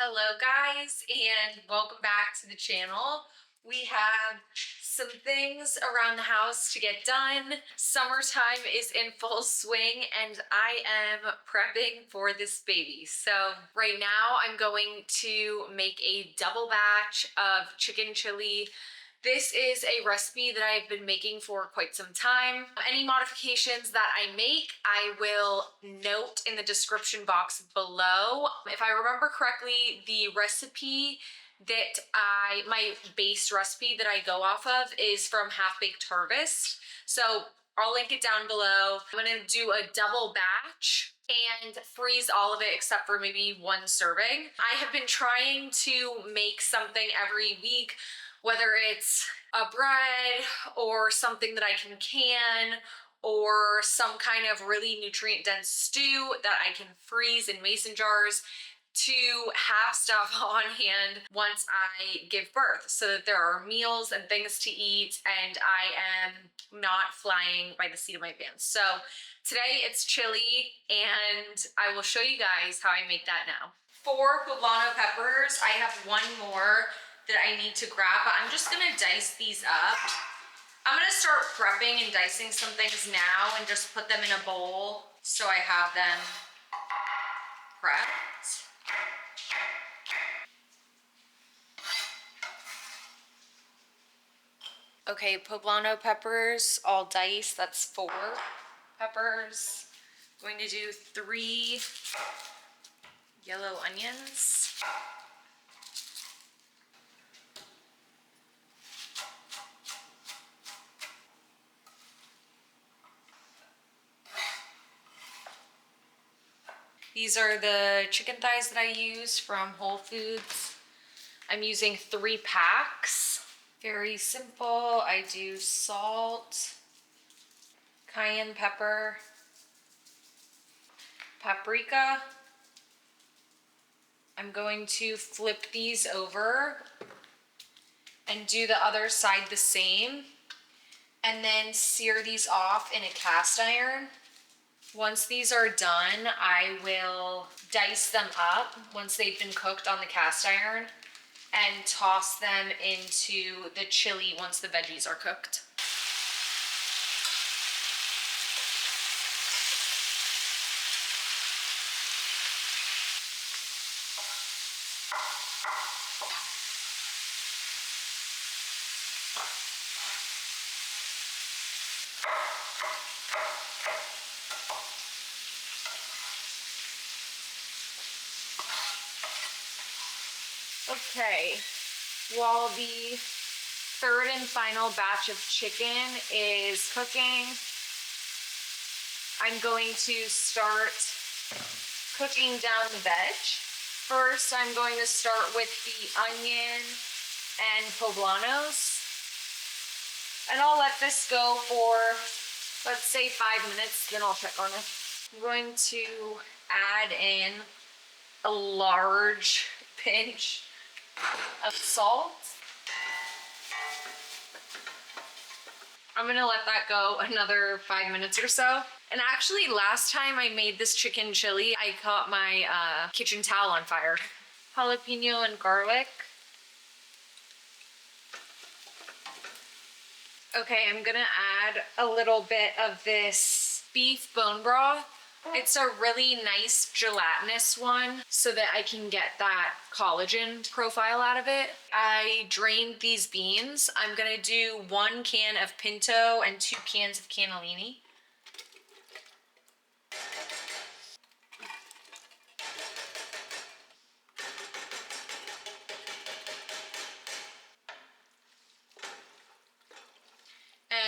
Hello guys, and welcome back to the channel. We have some things around the house to get done. Summertime is in full swing and I am prepping for this baby. So right now I'm going to make a double batch of chicken chili. This is a recipe that I've been making for quite some time. Any modifications that I make, I will note in the description box below. If I remember correctly, the recipe that my base recipe that I go off of is from Half Baked Harvest. So I'll link it down below. I'm gonna do a double batch and freeze all of it except for maybe one serving. I have been trying to make something every week, whether it's a bread or something that I can or some kind of really nutrient dense stew that I can freeze in mason jars to have stuff on hand once I give birth so that there are meals and things to eat and I am not flying by the seat of my pants. So today it's chili and I will show you guys how I make that now. For poblano peppers, I have one more that I need to grab, but I'm just gonna dice these up. I'm gonna start prepping and dicing some things now and just put them in a bowl so I have them prepped. Okay, poblano peppers, all diced, that's 4 peppers. I'm going to do 3 yellow onions. These are the chicken thighs that I use from Whole Foods. I'm using 3 packs. Very simple. I do salt, cayenne pepper, paprika. I'm going to flip these over and do the other side the same, and then sear these off in a cast iron. Once these are done, I will dice them up once they've been cooked on the cast iron and toss them into the chili once the veggies are cooked. Okay, while the third and final batch of chicken is cooking, I'm going to start cooking down the veg. First, I'm going to start with the onion and poblanos. And I'll let this go for, let's say 5 minutes, then I'll check on it. I'm going to add in a large pinch of salt. I'm gonna let that go another 5 minutes or so. And actually last time I made this chicken chili, I caught my kitchen towel on fire. Jalapeno and garlic. Okay, I'm gonna add a little bit of this beef bone broth. It's a really nice gelatinous one so that I can get that collagen profile out of it. I drained these beans. I'm gonna do 1 can of pinto and 2 cans of cannellini.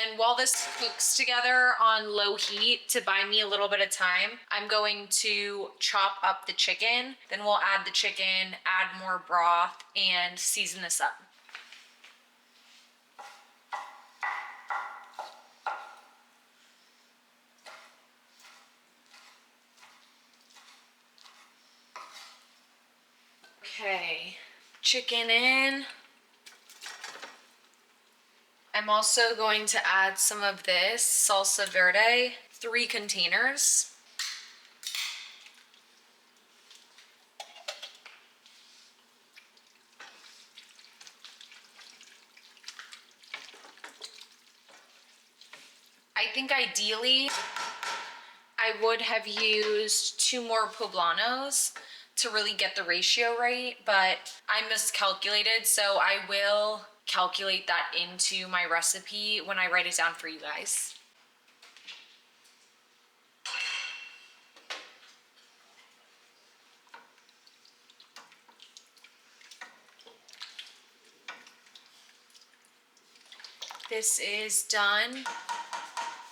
And while this cooks together on low heat to buy me a little bit of time, I'm going to chop up the chicken. Then we'll add the chicken, add more broth, and season this up. Okay, chicken in. I'm also going to add some of this salsa verde, 3 containers. I think ideally I would have used 2 more poblanos to really get the ratio right, but I miscalculated, so I will calculate that into my recipe when I write it down for you guys. This is done.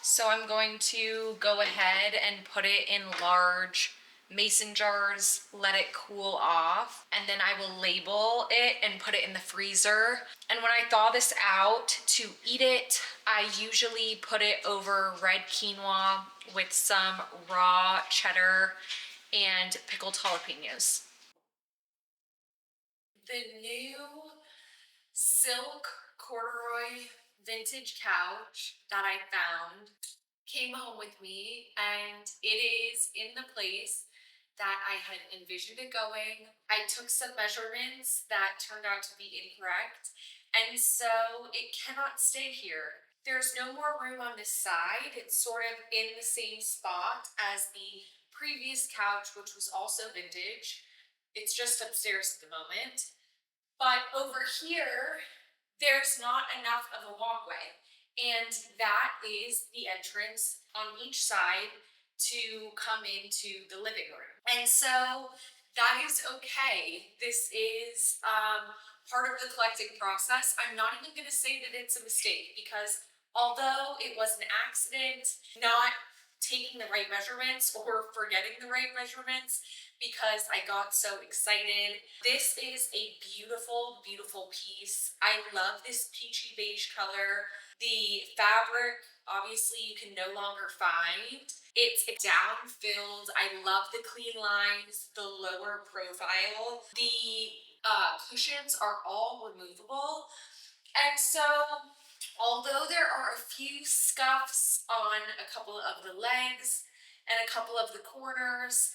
So I'm going to go ahead and put it in large mason jars, let it cool off, and then I will label it and put it in the freezer. And when I thaw this out to eat it, I usually put it over red quinoa with some raw cheddar and pickled jalapenos. The new silk corduroy vintage couch that I found came home with me, and it is in the place that I had envisioned it going. I took some measurements that turned out to be incorrect, and so it cannot stay here. There's no more room on this side. It's sort of in the same spot as the previous couch, which was also vintage. It's just upstairs at the moment. But over here, there's not enough of a walkway. And that is the entrance on each side to come into the living room. And so that is okay. This is part of the collecting process. I'm not even going to say that it's a mistake, because although it was an accident, not taking the right measurements or forgetting the right measurements because I got so excited. This is a beautiful, beautiful piece. I love this peachy beige color. The fabric, obviously, you can no longer find. It's down filled. I love the clean lines, the lower profile. The cushions are all removable. And so, although there are a few scuffs on a couple of the legs and a couple of the corners,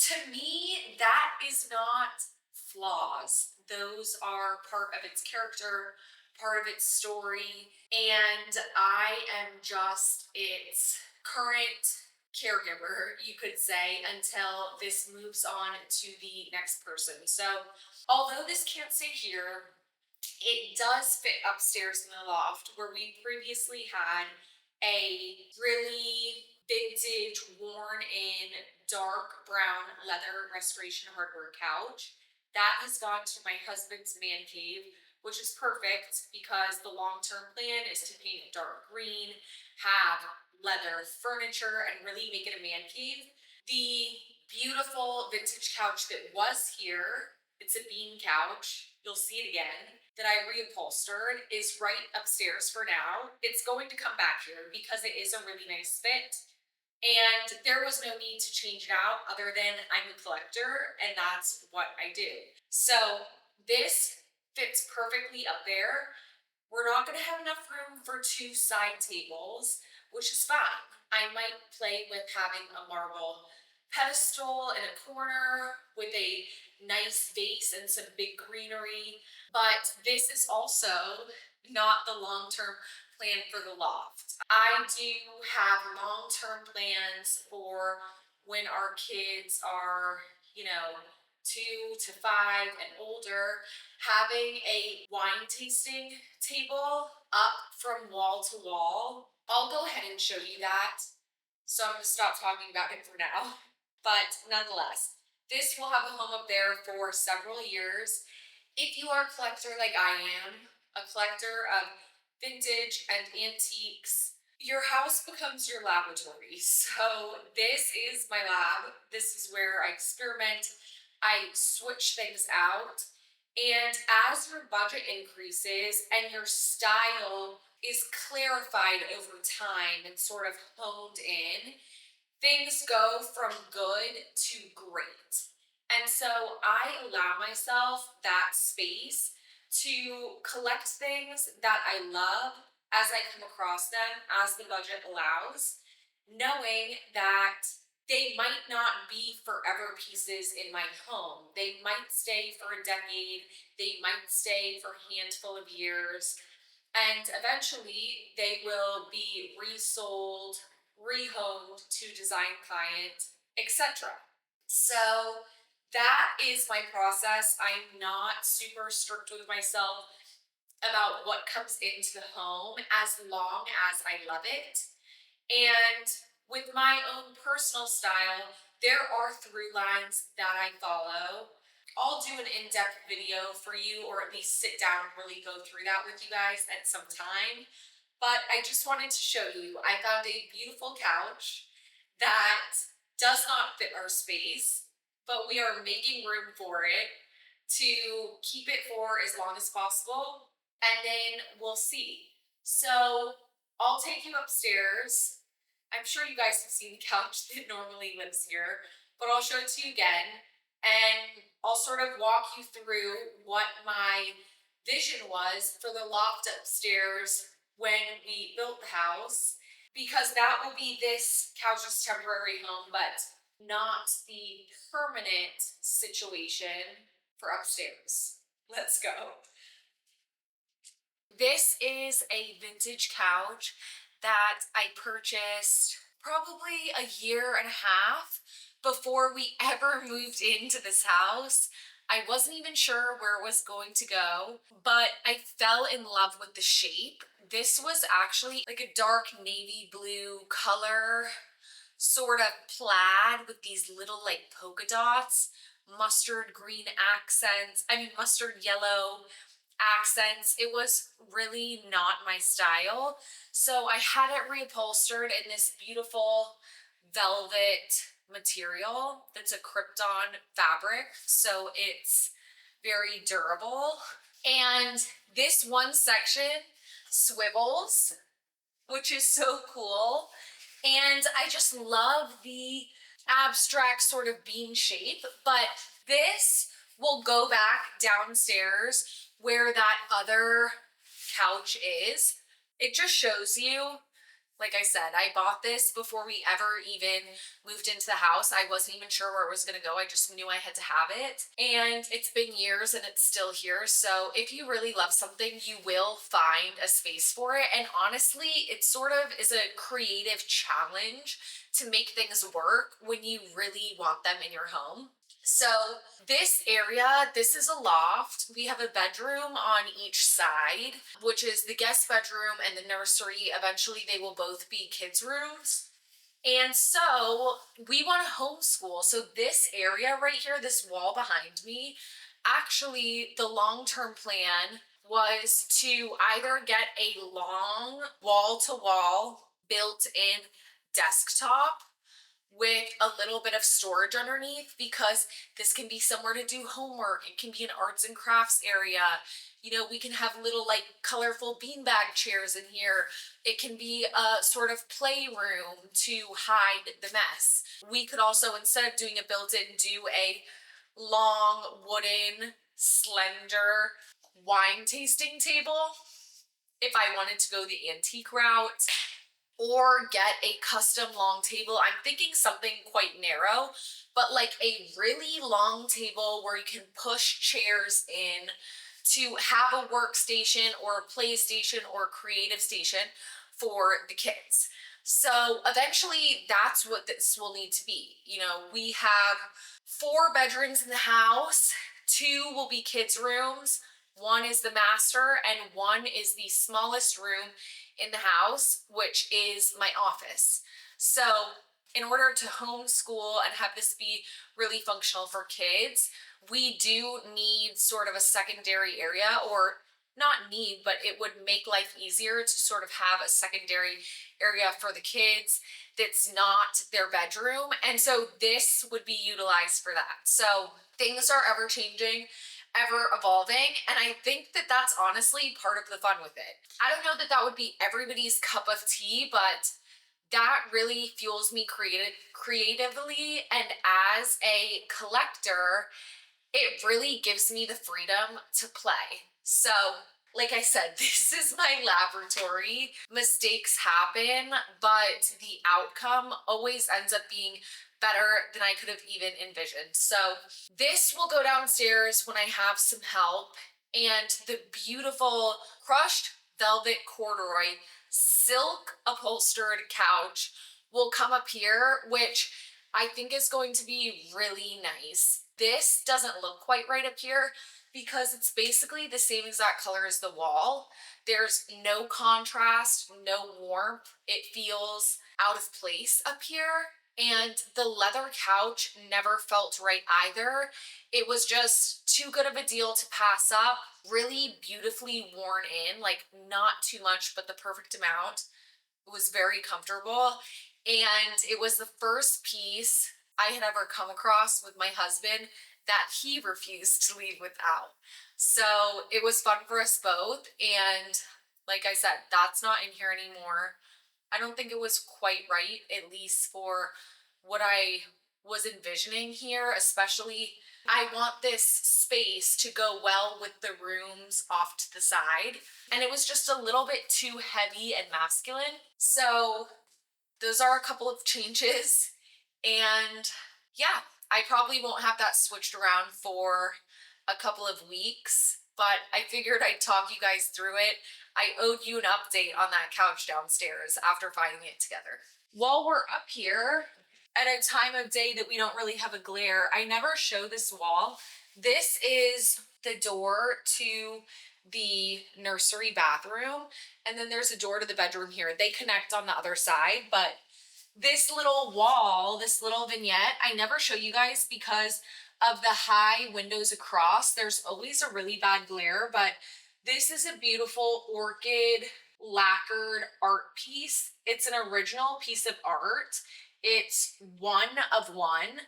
to me, that is not flaws. Those are part of its character, part of its story, and I am just its current caregiver, you could say, until this moves on to the next person. So, although this can't stay here, it does fit upstairs in the loft where we previously had a really vintage, worn in, dark brown leather restoration hardware couch. That has gone to my husband's man cave, which is perfect because the long-term plan is to paint it dark green, have leather furniture, and really make it a man cave. The beautiful vintage couch that was here, it's a bean couch, you'll see it again, that I reupholstered, is right upstairs for now. It's going to come back here because it is a really nice fit. And there was no need to change it out other than I'm a collector and that's what I do. So this fits perfectly up there. We're not going to have enough room for 2 side tables, which is fine. I might play with having a marble pedestal in a corner with a nice vase and some big greenery, but this is also not the long-term plan for the loft. I do have long-term plans for when our kids are, 2 to 5 and older, having a wine tasting table up from wall to wall. I'll go ahead and show you that. So I'm going to stop talking about it for now. But nonetheless, this will have a home up there for several years. If you are a collector like I am, a collector of vintage and antiques, your house becomes your laboratory. So this is my lab. This is where I experiment. I switch things out. And as your budget increases and your style is clarified over time and sort of honed in, things go from good to great. And so I allow myself that space to collect things that I love as I come across them, as the budget allows, knowing that they might not be forever pieces in my home. They might stay for a decade, they might stay for a handful of years. and eventually they will be resold, rehomed to design client, etc. So that is my process. I'm not super strict with myself about what comes into the home as long as I love it. And with my own personal style, there are through lines that I follow. I'll do an in-depth video for you, or at least sit down and really go through that with you guys at some time. But I just wanted to show you, I found a beautiful couch that does not fit our space, but we are making room for it to keep it for as long as possible, and then we'll see. So I'll take you upstairs. I'm sure you guys have seen the couch that normally lives here, but I'll show it to you again, and I'll sort of walk you through what my vision was for the loft upstairs when we built the house, because that will be this couch's temporary home, but not the permanent situation for upstairs. Let's go. This is a vintage couch that I purchased probably a year and a half before we ever moved into this house. I wasn't even sure where it was going to go, but I fell in love with the shape. This was actually like a dark navy blue color, sort of plaid with these little like polka dots, mustard green accents, mustard yellow accents. It was really not my style. So I had it reupholstered in this beautiful velvet material that's a Krypton fabric. So it's very durable. And this one section swivels, which is so cool. And I just love the abstract sort of bean shape, but this will go back downstairs where that other couch is. It just shows you, like I said, I bought this before we ever even moved into the house. I wasn't even sure where it was gonna go. I just knew I had to have it. And it's been years and it's still here. So if you really love something, you will find a space for it. And honestly, it sort of is a creative challenge to make things work when you really want them in your home. So this area, this is a loft. We have a bedroom on each side, which is the guest bedroom and the nursery. Eventually they will both be kids' rooms. And so we want to homeschool. So this area right here, this wall behind me, actually the long-term plan was to either get a long wall-to-wall built-in desktop with a little bit of storage underneath, because this can be somewhere to do homework. It can be an arts and crafts area. You know, we can have little like colorful beanbag chairs in here. It can be a sort of playroom to hide the mess. We could also, instead of doing a built-in, do a long wooden slender wine tasting table if I wanted to go the antique route, or get a custom long table. I'm thinking something quite narrow, but like a really long table where you can push chairs in to have a workstation or a play station or a creative station for the kids. So eventually that's what this will need to be. You know, we have 4 bedrooms in the house. 2 will be kids' rooms. 1 is the master and 1 is the smallest room in the house, which is my office. So in order to homeschool and have this be really functional for kids, we do need sort of a secondary area, or not need, but it would make life easier to sort of have a secondary area for the kids that's not their bedroom. And so this would be utilized for that. So things are ever changing, ever evolving, and I think that that's honestly part of the fun with it. I don't know that that would be everybody's cup of tea, but that really fuels me creatively, and as a collector, it really gives me the freedom to play. So like I said, this is my laboratory. Mistakes happen, but the outcome always ends up being better than I could have even envisioned. So this will go downstairs when I have some help, and the beautiful crushed velvet corduroy silk upholstered couch will come up here, which I think is going to be really nice. This doesn't look quite right up here because it's basically the same exact color as the wall. There's no contrast, no warmth. It feels out of place up here. And the leather couch never felt right either. It was just too good of a deal to pass up. Really beautifully worn in, like not too much, but the perfect amount. It was very comfortable. And it was the first piece I had ever come across with my husband that he refused to leave without. So it was fun for us both. And like I said, that's not in here anymore. I don't think it was quite right, at least for what I was envisioning here, especially I want this space to go well with the rooms off to the side. And it was just a little bit too heavy and masculine. So those are a couple of changes. And yeah, I probably won't have that switched around for a couple of weeks, but I figured I'd talk you guys through it. I owed you an update on that couch downstairs after finding it together. While we're up here, at a time of day that we don't really have a glare, I never show this wall. This is the door to the nursery bathroom, and then there's a door to the bedroom here. They connect on the other side, but this little wall, this little vignette, I never show you guys because of the high windows across. There's always a really bad glare, but this is a beautiful orchid lacquered art piece. It's an original piece of art. It's one of one,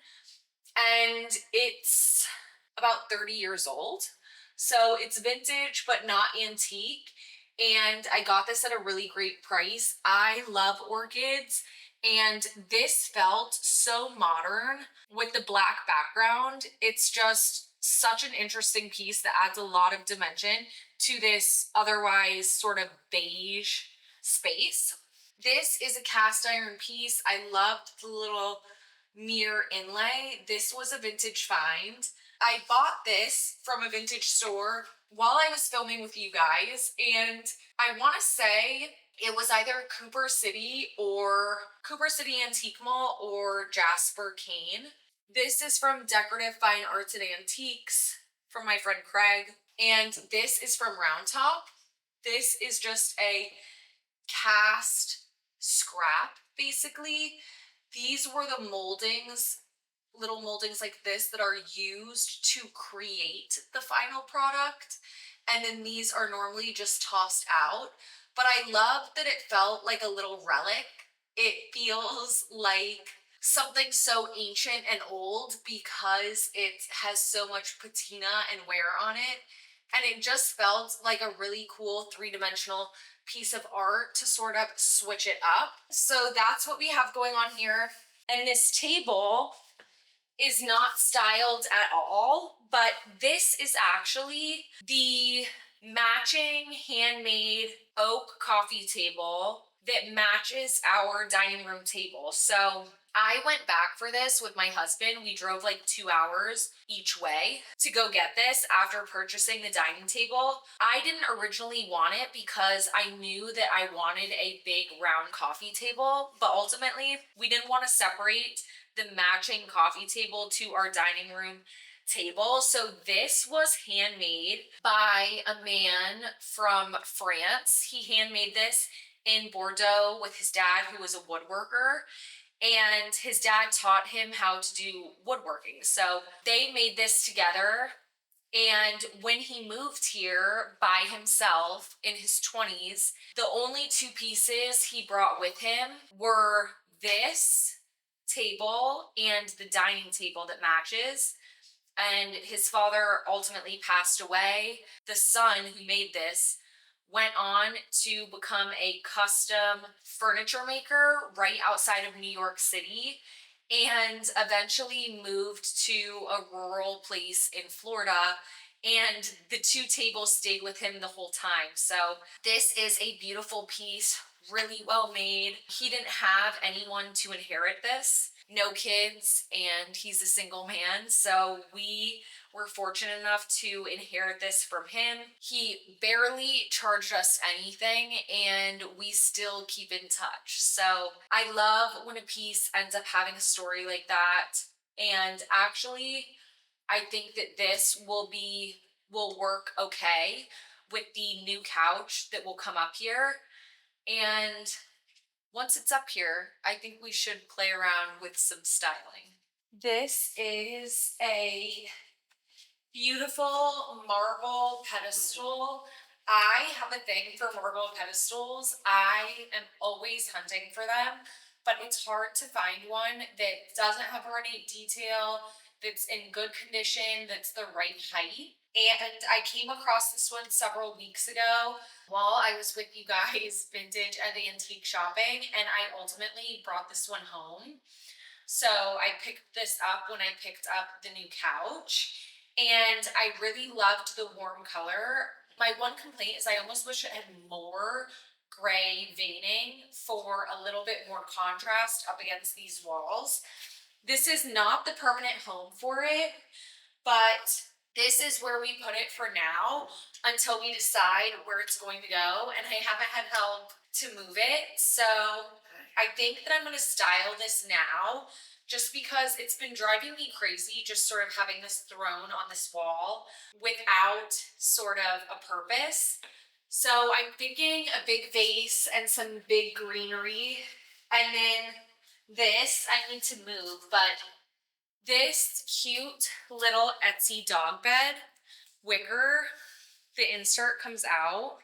and it's about 30 years old. So it's vintage, but not antique. And I got this at a really great price. I love orchids, and this felt so modern with the black background. It's just such an interesting piece that adds a lot of dimension to this otherwise sort of beige space. This is a cast iron piece. I loved the little mirror inlay. This was a vintage find. I bought this from a vintage store while I was filming with you guys, and I want to say it was either Cooper City Antique Mall or Jasper Kane. This is from Decorative Fine Arts and Antiques from my friend Craig, and this is from Round Top. This is just a cast scrap, basically. These were the moldings, little moldings like this that are used to create the final product, and then these are normally just tossed out. But I love that it felt like a little relic. It feels like something so ancient and old because it has so much patina and wear on it, and it just felt like a really cool three-dimensional piece of art to sort of switch it up. So that's what we have going on here. And this table is not styled at all, but this is actually the matching handmade oak coffee table that matches our dining room table. So I went back for this with my husband. We drove like 2 hours each way to go get this after purchasing the dining table. I didn't originally want it because I knew that I wanted a big round coffee table, but ultimately we didn't want to separate the matching coffee table to our dining room table. So this was handmade by a man from France. He handmade this in Bordeaux with his dad, who was a woodworker, and his dad taught him how to do woodworking. So they made this together. And when he moved here by himself in his 20s, the only two pieces he brought with him were this table and the dining table that matches. And his father ultimately passed away. The son who made this went on to become a custom furniture maker right outside of New York City, and eventually moved to a rural place in Florida, and the two tables stayed with him the whole time. So this is a beautiful piece, really well made. He didn't have anyone to inherit this, no kids, and he's a single man. So we We're fortunate enough to inherit this from him. He barely charged us anything and we still keep in touch. So I love when a piece ends up having a story like that. And actually, I think that this will work okay with the new couch that will come up here. And once it's up here, I think we should play around with some styling. This is a beautiful marble pedestal. I have a thing for marble pedestals. I am always hunting for them, but it's hard to find one that doesn't have ornate detail, that's in good condition, that's the right height. And I came across this one several weeks ago while I was with you guys vintage and antique shopping, and I ultimately brought this one home. So I picked this up when I picked up the new couch, and I really loved the warm color. My one complaint is I almost wish it had more gray veining for a little bit more contrast up against these walls. This is not the permanent home for it, but this is where we put it for now until we decide where it's going to go, and I haven't had help to move it. So I think that I'm going to style this now just because it's been driving me crazy just sort of having this thrown on this wall without sort of a purpose. So I'm thinking a big vase and some big greenery, and then this I need to move, but this cute little Etsy dog bed, wicker, the insert comes out,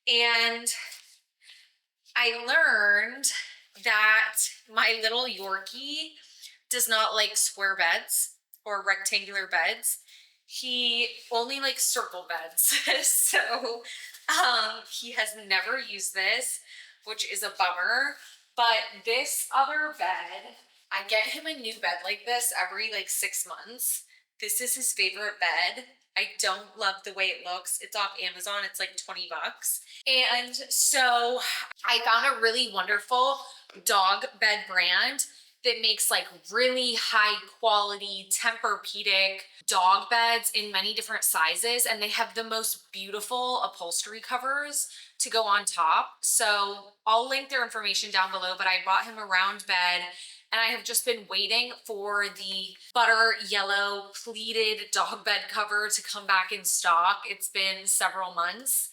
and I learned that my little Yorkie does not like square beds or rectangular beds. He only likes circle beds. So he has never used this, which is a bummer. But this other bed, I get him a new bed like this every like 6 months. This is his favorite bed. I don't love the way it looks. It's off Amazon. It's like 20 bucks. And so I found a really wonderful dog bed brand that makes like really high quality Tempur-Pedic dog beds in many different sizes. And they have the most beautiful upholstery covers to go on top. So I'll link their information down below, but I bought him a round bed, and I have just been waiting for the butter yellow pleated dog bed cover to come back in stock. It's been several months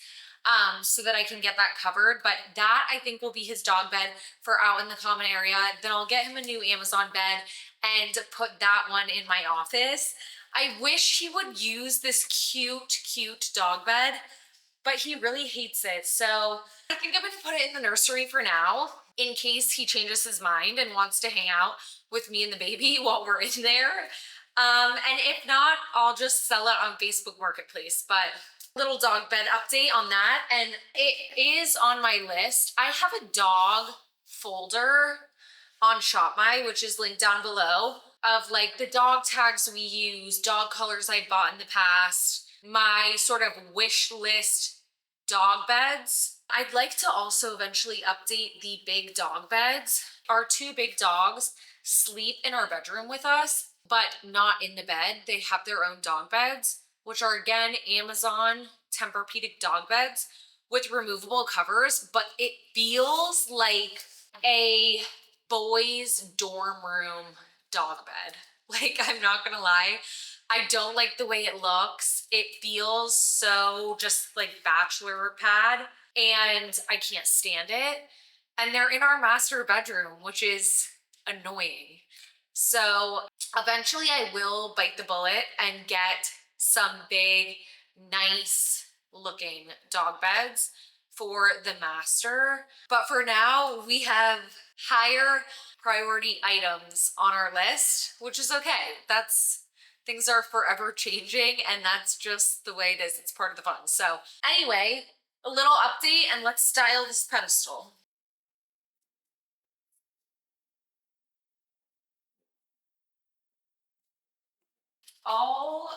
so that I can get that covered. But that I think will be his dog bed for out in the common area. Then I'll get him a new Amazon bed and put that one in my office. I wish he would use this cute dog bed, but he really hates it. So I think I'm gonna put it in the nursery for now in case he changes his mind and wants to hang out with me and the baby while we're in there. And if not, I'll just sell it on Facebook Marketplace. But little dog bed update on that. And it is on my list. I have a dog folder on ShopMy, which is linked down below, of like the dog tags we use, dog colors I bought in the past, my sort of wish list dog beds. I'd like to also eventually update the big dog beds. Our two big dogs sleep in our bedroom with us, but not in the bed. They have their own dog beds, which are again Amazon Tempur-Pedic dog beds with removable covers, but it feels like a boys' dorm room dog bed. Like, I'm not gonna lie, I don't like the way it looks. It feels so just like bachelor pad, and I can't stand it. And they're in our master bedroom, which is annoying. So eventually I will bite the bullet and get some big, nice looking dog beds for the master. But for now, we have higher priority items on our list, which is okay. Things are forever changing, and that's just the way it is. It's part of the fun. So anyway, a little update, and let's style this pedestal. I'll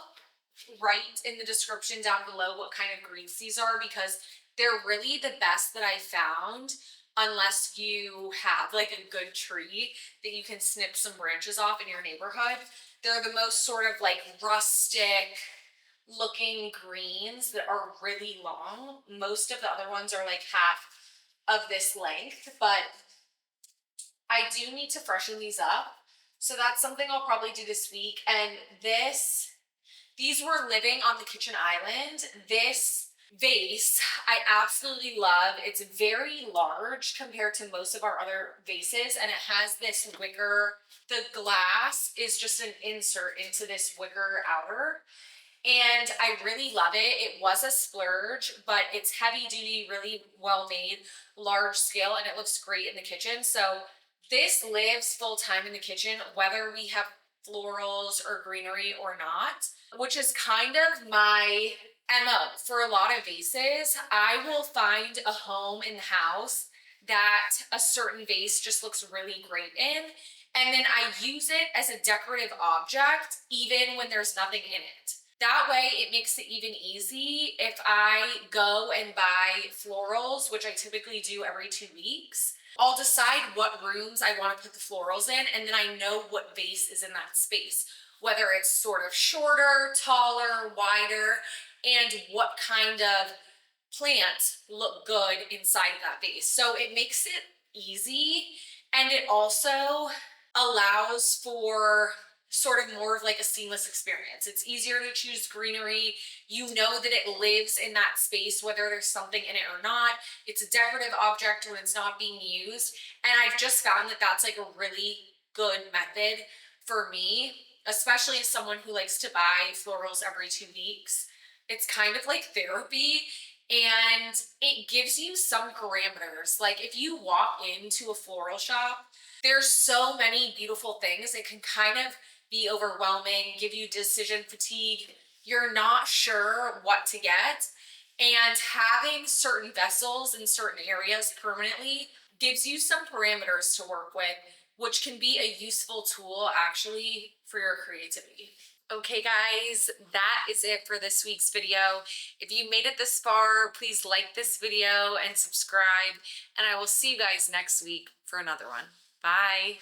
write in the description down below what kind of greens these are, because they're really the best that I found, unless you have like a good tree that you can snip some branches off in your neighborhood. They're the most sort of like rustic looking greens that are really long. Most of the other ones are like half of this length, but I do need to freshen these up. So that's something I'll probably do this week. And these were living on the kitchen island. This vase I absolutely love. It's very large compared to most of our other vases, and it has this wicker, the glass is just an insert into this wicker outer, and I really love it. It was a splurge, but it's heavy duty, really well made, large scale, and it looks great in the kitchen. So this lives full time in the kitchen, whether we have florals or greenery or not, which is kind of my MO for a lot of vases. I will find a home in the house that a certain vase just looks really great in, and then I use it as a decorative object even when there's nothing in it. That way it makes it even easy if I go and buy florals, which I typically do every 2 weeks. I'll decide what rooms I want to put the florals in, and then I know what vase is in that space, whether it's sort of shorter, taller, wider, and what kind of plants look good inside of that vase. So it makes it easy, and it also allows for sort of more of like a seamless experience. It's easier to choose greenery. You know that it lives in that space, whether there's something in it or not. It's a decorative object when it's not being used. And I've just found that that's like a really good method for me, especially as someone who likes to buy florals every 2 weeks. It's kind of like therapy, and it gives you some parameters. Like if you walk into a floral shop, there's so many beautiful things. It can kind of be overwhelming, give you decision fatigue. You're not sure what to get. And having certain vessels in certain areas permanently gives you some parameters to work with, which can be a useful tool actually for your creativity. Okay guys, that is it for this week's video. If you made it this far, please like this video and subscribe, and I will see you guys next week for another one. Bye.